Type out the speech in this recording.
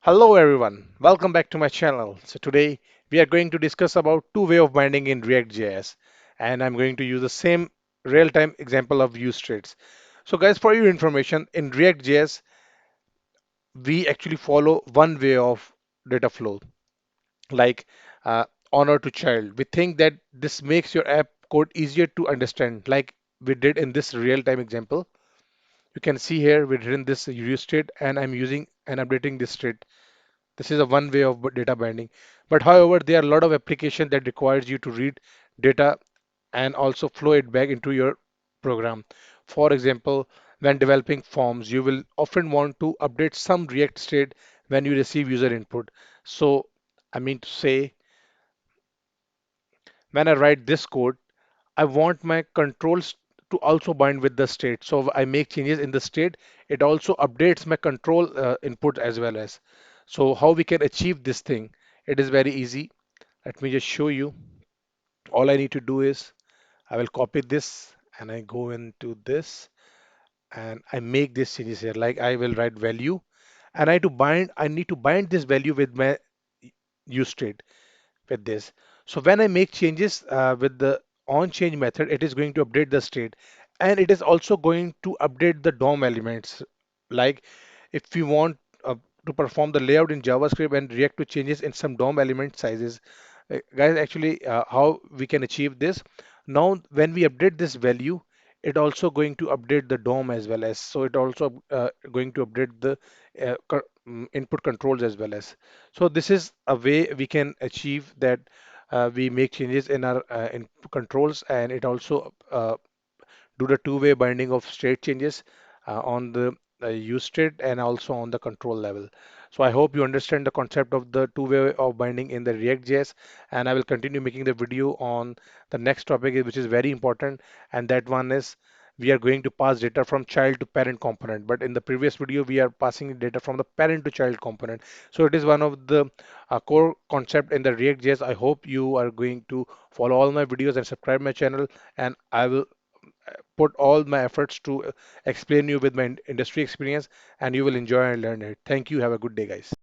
Hello everyone, welcome back to my channel. So today we are going to discuss about two-way of binding in reactjs, and I'm going to use the same real-time example of useStates. So guys, for your information, in reactjs we actually follow one way of data flow, like honor to child. We think that this makes your app code easier to understand, like we did in this real-time example. You can see here we've written this useState, and I'm using and updating this state. This is a one way of data binding. But however, there are a lot of applications that requires you to read data and also flow it back into your program. For example, when developing forms, you will often want to update some React state when you receive user input. So, I mean to say, when I write this code, I want my controls to also bind with the state. So I make changes in the state. It also updates my control input as well as. So how we can achieve this thing? It is very easy. Let me just show you. All I need to do is I will copy this and I go into this and I make these changes here. Like I will write value and I need to bind this value with my use state with this. So when I make changes with the on change method, it is going to update the state and it is also going to update the DOM elements. Like if we want to perform the layout in JavaScript and react to changes in some DOM element sizes, guys, actually how we can achieve this. Now, when we update this value, it also going to update the DOM as well as. So it also going to update the input controls as well as. So this is a way we can achieve that we make changes in our in controls and it also do the two-way binding of state changes on the use state and also on the control level. So I hope you understand the concept of the two-way of binding in the React.js, and I will continue making the video on the next topic, which is very important, and that one is we are going to pass data from child to parent component. But in the previous video, we are passing data from the parent to child component. So it is one of the core concept in the React.js. I hope you are going to follow all my videos and subscribe my channel, and I will put all my efforts to explain you with my industry experience and you will enjoy and learn it. Thank you. Have a good day, guys.